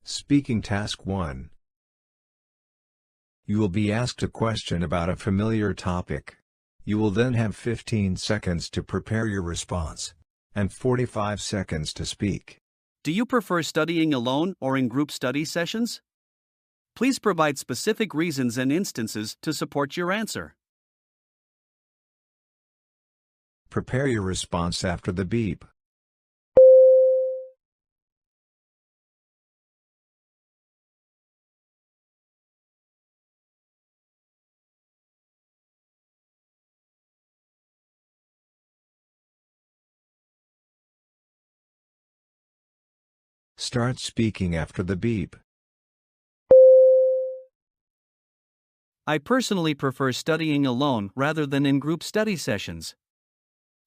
Speaking Task 1. You will be asked a question about a familiar topic. You will then have 15 seconds to prepare your response, and 45 seconds to speak. Do you prefer studying alone or in group study sessions? Please provide specific reasons and instances to support your answer. Prepare your response after the beep. Start speaking after the beep. I personally prefer studying alone rather than in group study sessions.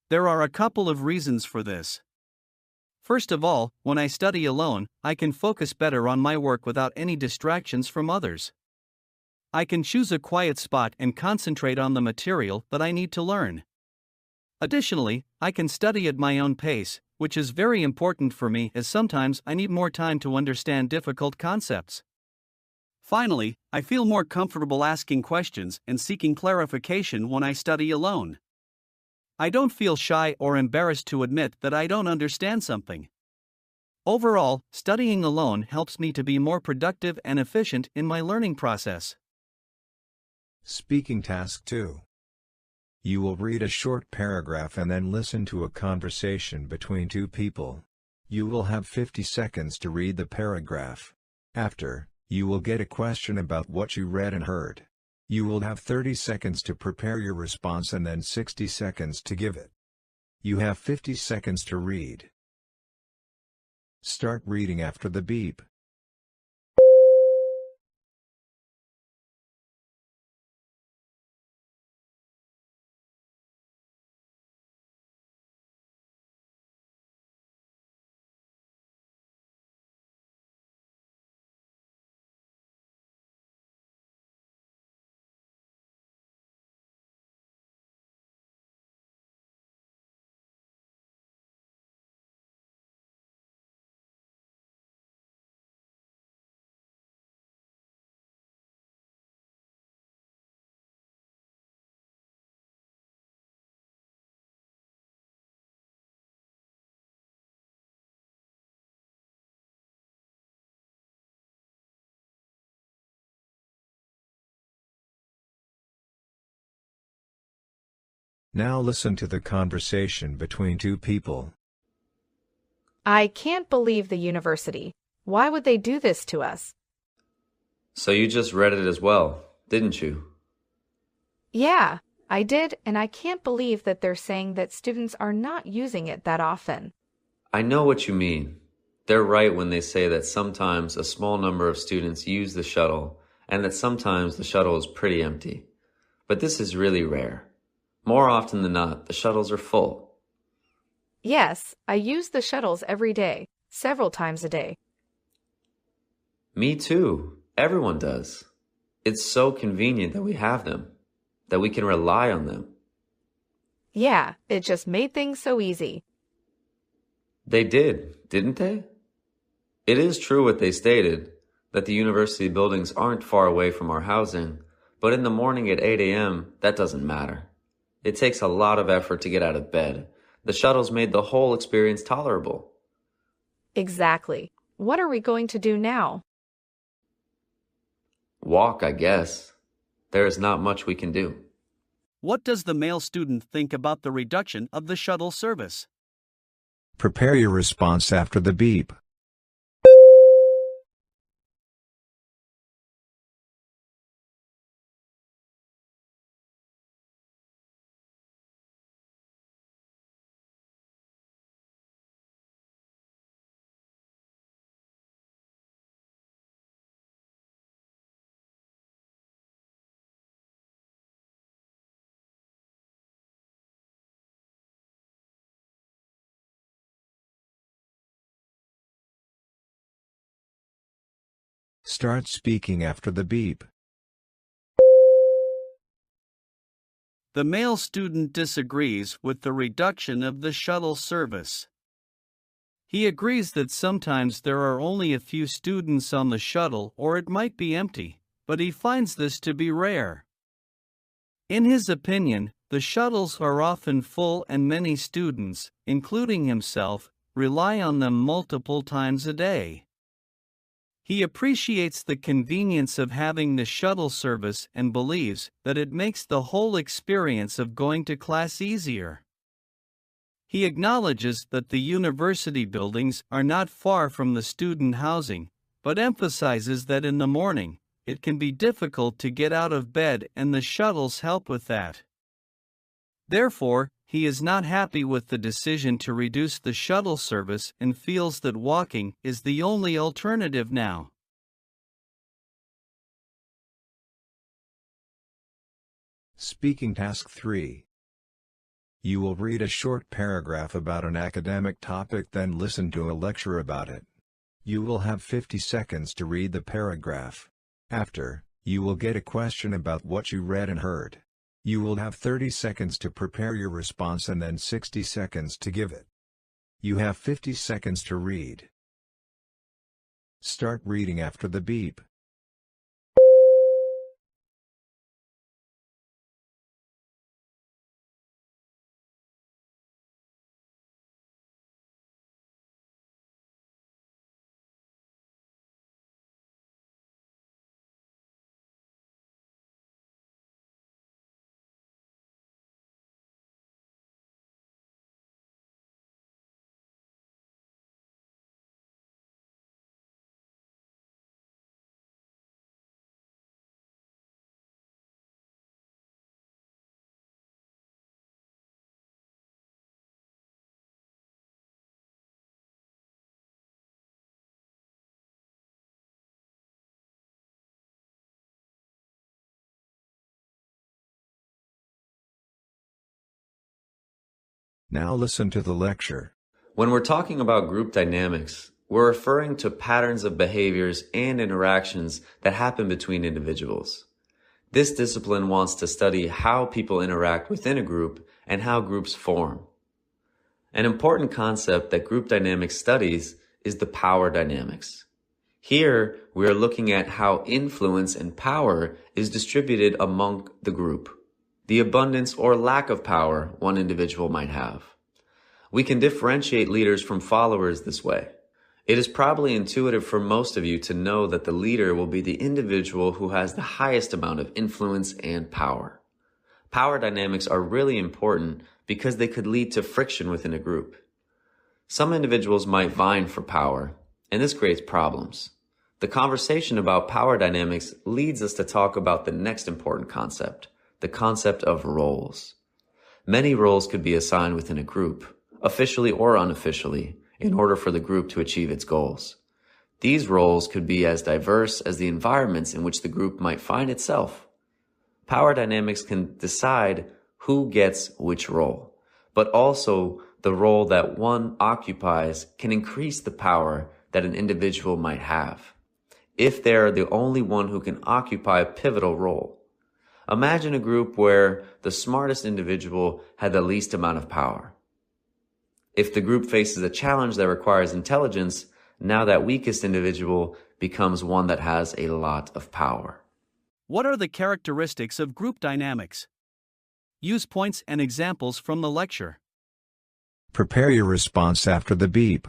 There are a couple of reasons for this. First of all, when I study alone, I can focus better on my work without any distractions from others. I can choose a quiet spot and concentrate on the material that I need to learn. Additionally, I can study at my own pace, which is very important for me as sometimes I need more time to understand difficult concepts. Finally, I feel more comfortable asking questions and seeking clarification when I study alone. I don't feel shy or embarrassed to admit that I don't understand something. Overall, studying alone helps me to be more productive and efficient in my learning process. Speaking Task 2. You will read a short paragraph and then listen to a conversation between two people. You will have 50 seconds to read the paragraph. After, you will get a question about what you read and heard. You will have 30 seconds to prepare your response and then 60 seconds to give it. You have 50 seconds to read. Start reading after the beep. Now listen to the conversation between two people. I can't believe the university. Why would they do this to us? So you just read it as well, didn't you? Yeah, I did, and I can't believe that they're saying that students are not using it that often. I know what you mean. They're right when they say that sometimes a small number of students use the shuttle and that sometimes the shuttle is pretty empty. But this is really rare. More often than not, the shuttles are full. Yes, I use the shuttles every day, several times a day. Me too. Everyone does. It's so convenient that we have them, that we can rely on them. Yeah, it just made things so easy. They did, didn't they? It is true what they stated, that the university buildings aren't far away from our housing, but in the morning at 8 a.m., that doesn't matter. It takes a lot of effort to get out of bed. The shuttles made the whole experience tolerable. Exactly. What are we going to do now? Walk, I guess. There is not much we can do. What does the male student think about the reduction of the shuttle service? Prepare your response after the beep. Start speaking after the beep. The male student disagrees with the reduction of the shuttle service. He agrees that sometimes there are only a few students on the shuttle or it might be empty, but he finds this to be rare. In his opinion, the shuttles are often full and many students, including himself, rely on them multiple times a day. He appreciates the convenience of having the shuttle service and believes that it makes the whole experience of going to class easier. He acknowledges that the university buildings are not far from the student housing, but emphasizes that in the morning, it can be difficult to get out of bed and the shuttles help with that. Therefore, he is not happy with the decision to reduce the shuttle service and feels that walking is the only alternative now. Speaking Task 3. You will read a short paragraph about an academic topic, then listen to a lecture about it. You will have 50 seconds to read the paragraph. After, you will get a question about what you read and heard. You will have 30 seconds to prepare your response and then 60 seconds to give it. You have 50 seconds to read. Start reading after the beep. Now listen to the lecture. When we're talking about group dynamics, we're referring to patterns of behaviors and interactions that happen between individuals. This discipline wants to study how people interact within a group and how groups form. An important concept that group dynamics studies is the power dynamics. Here, we are looking at how influence and power is distributed among the group, the abundance or lack of power one individual might have. We can differentiate leaders from followers this way. It is probably intuitive for most of you to know that the leader will be the individual who has the highest amount of influence and power. Power dynamics are really important because they could lead to friction within a group. Some individuals might vying for power, and this creates problems. The conversation about power dynamics leads us to talk about the next important concept, the concept of roles. Many roles could be assigned within a group, officially or unofficially, in order for the group to achieve its goals. These roles could be as diverse as the environments in which the group might find itself. Power dynamics can decide who gets which role, but also the role that one occupies can increase the power that an individual might have, if they're the only one who can occupy a pivotal role. Imagine a group where the smartest individual had the least amount of power. If the group faces a challenge that requires intelligence, now that weakest individual becomes one that has a lot of power. What are the characteristics of group dynamics? Use points and examples from the lecture. Prepare your response after the beep.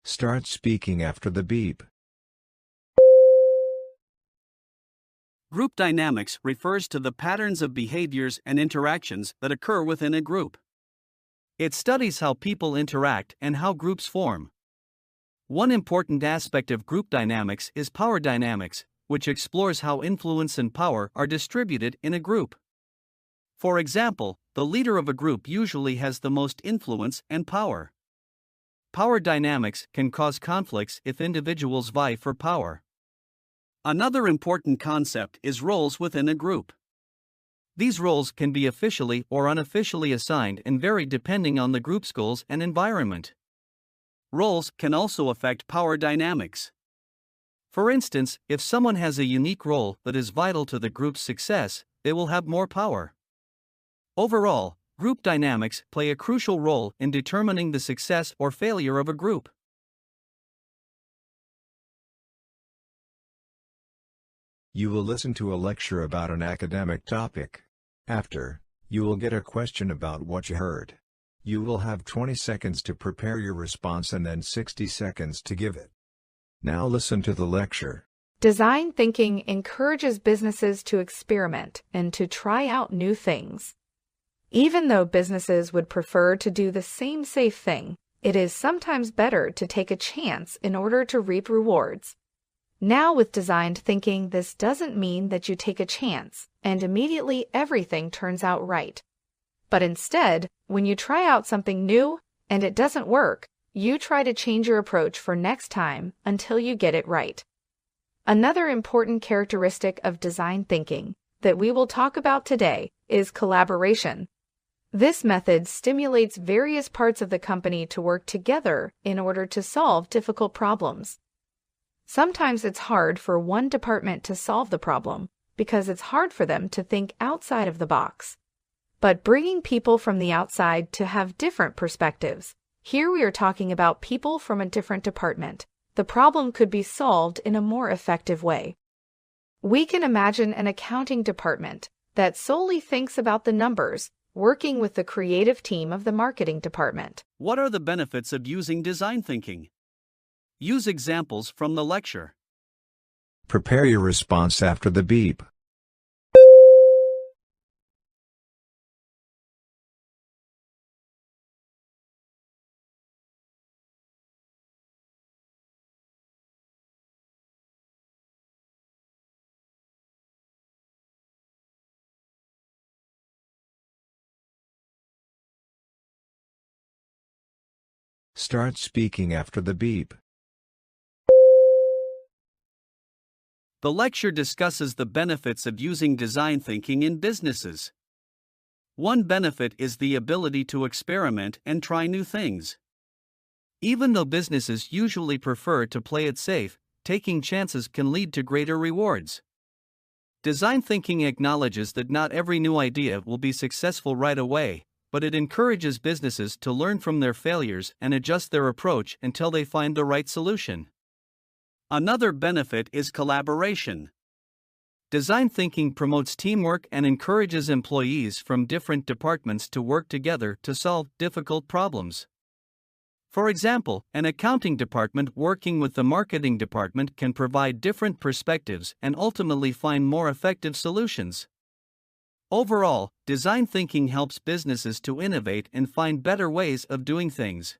Start speaking after the beep. Group dynamics refers to the patterns of behaviors and interactions that occur within a group. It studies how people interact and how groups form. One important aspect of group dynamics is power dynamics, which explores how influence and power are distributed in a group. For example, the leader of a group usually has the most influence and power. Power dynamics can cause conflicts if individuals vie for power. Another important concept is roles within a group. These roles can be officially or unofficially assigned and vary depending on the group's goals and environment. Roles can also affect power dynamics. For instance, if someone has a unique role that is vital to the group's success, they will have more power. Overall, group dynamics play a crucial role in determining the success or failure of a group. You will listen to a lecture about an academic topic. After, you will get a question about what you heard. You will have 20 seconds to prepare your response and then 60 seconds to give it. Now listen to the lecture. Design thinking encourages businesses to experiment and to try out new things. Even though businesses would prefer to do the same safe thing, it is sometimes better to take a chance in order to reap rewards. Now, with designed thinking, this doesn't mean that you take a chance and immediately everything turns out right. But instead, when you try out something new and it doesn't work, you try to change your approach for next time until you get it right. Another important characteristic of design thinking that we will talk about today is collaboration. This method stimulates various parts of the company to work together in order to solve difficult problems. Sometimes it's hard for one department to solve the problem because it's hard for them to think outside of the box. But bringing people from the outside to have different perspectives, here we are talking about people from a different department, the problem could be solved in a more effective way. We can imagine an accounting department that solely thinks about the numbers, working with the creative team of the marketing department. What are the benefits of using design thinking? Use examples from the lecture. Prepare your response after the beep. Start speaking after the beep. The lecture discusses the benefits of using design thinking in businesses. One benefit is the ability to experiment and try new things. Even though businesses usually prefer to play it safe, taking chances can lead to greater rewards. Design thinking acknowledges that not every new idea will be successful right away, but it encourages businesses to learn from their failures and adjust their approach until they find the right solution. Another benefit is collaboration. Design thinking promotes teamwork and encourages employees from different departments to work together to solve difficult problems. For example, an accounting department working with the marketing department can provide different perspectives and ultimately find more effective solutions. Overall, design thinking helps businesses to innovate and find better ways of doing things.